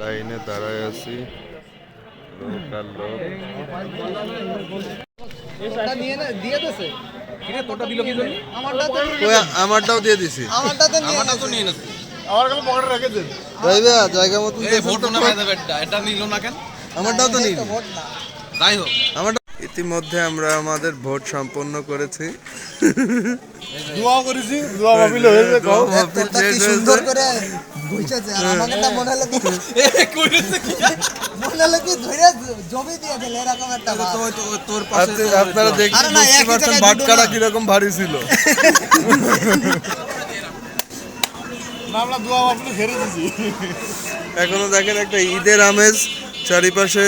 লাইনে দাঁড়ায় আছি, লোক আর লোক। আমারটাও দিয়ে দিছি। জায়গা মতো আমারটাও তো নিল। ইতিমধ্যে আমরা আমাদের ভোট সম্পন্ন করেছি। দোয়া করেছি, দোয়া মাহফিল হয়েছে। কি সুন্দর করে বইছেছে। আর আমাকেটা মনে হলো কি কইছে কি মনে হলো কি ধরে জমি দিয়ে দিলে এরকম একটা ভাব। তোর পাশে আপনারা দেখতে পাচ্ছেন বাটকারা কি রকম ভারী ছিল। আমরা দোয়া মাহফিল ঘিরে দিয়েছি। এখনো দেখেন একটা ঈদের আমেজ, চারিপাশে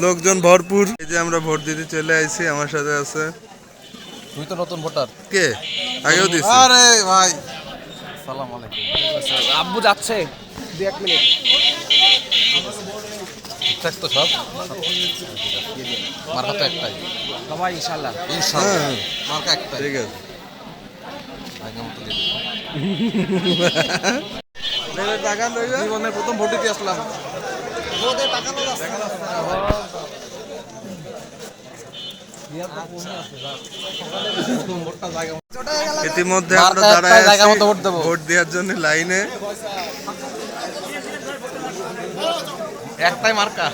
লোকজন ভরপুর। এই যে আমরা ভোট দিতে চলে আইছি, আমার সাথে আছে। তুই তো নতুন ভোটার। কে আগেও দিছি? আরে ভাই সালাম আলাইকুম। আব্বু যাচ্ছে 2-1 মিনিট। ঠিকঠাক তো সব? মার্কা তো একটাই সবাই ইনশাআল্লাহ। ইনশাআল্লাহ মার্কা একটাই। ঠিক আছে, আগে মতো দিয়ে জীবনের প্রথম ভোট দিতে আসলাম। ইতিমধ্যে আমরা দাঁড়ায় আছি ভোট দেওয়ার জন্য লাইনে। একটাই মার্কা,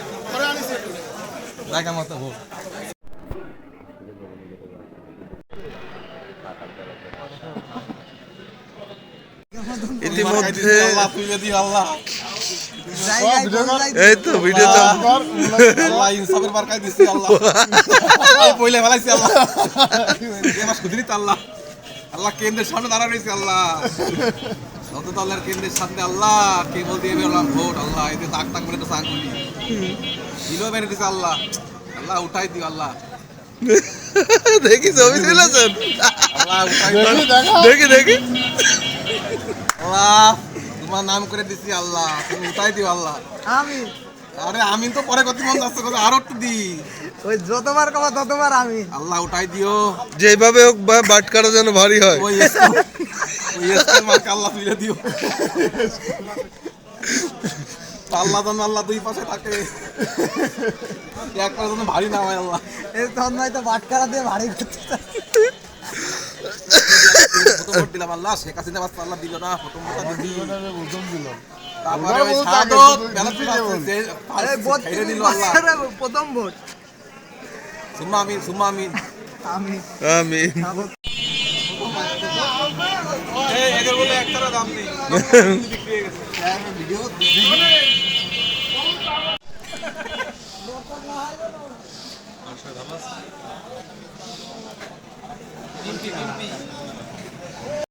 জায়গা মতো ভোট। ইতিমধ্যে আল্লাহ এই তো ভিডিও আল্লাহ ইনসাফের মার্কায় দিছি। আল্লাহ এই পয়লা ফেলাইছি। আল্লাহ এবার সুদিনী আল্লাহ। আল্লাহ কেন্দ্রের সামনে দাঁড়া রয়েছে। আল্লাহ সতত আল্লাহর কেন্দ্রের সামনে আল্লাহ কেবল দিয়ে বেরোলাম ভোট। আল্লাহ এতে তাক তাক করে তো সাঙ্গুলি দিলও মেরে দিছে। আল্লাহ আল্লাহ উঠাই দিও। আল্লাহ দেখি ছবি তুলেছেন? আল্লাহ উঠাই দেখি দেখি। আল্লাহ তোমার নাম করে দিছি। আল্লাহ তুমি উঠাই দিও। আল্লাহ আমি আরে আমি তো পরে কত মন যাচ্ছে কথা আরো একটু দি। ওই যতবার কবা ততবার আমি। আল্লাহ উঠাই দিও। যেভাবে হোক বাটকারা যেন ভারী হয়। ওই মার্কা আল্লাহ তুলে দিও। আল্লাহ যেন আল্লাহ দুই পাশে থাকে, একটা যেন ভারী না হয়। আল্লাহ এই তন্ময় তো বাটকারা দিয়ে ভারী করতে চাচ্ছে। প্রথম ভোট দিলাম। আল্লাহ শেখ হাসিনা বাচ্চা আল্লাহ দিল না, প্রথম ভোটটা দিল। তারপরে ওই শাহাদত ব্যালট ছেড়ে দিল। আল্লাহ প্রথম ভোট। সুম্মা আমিন, সুম্মা আমিন। আমি এই এদের বলে একটারও দাম নেই। ভিডিও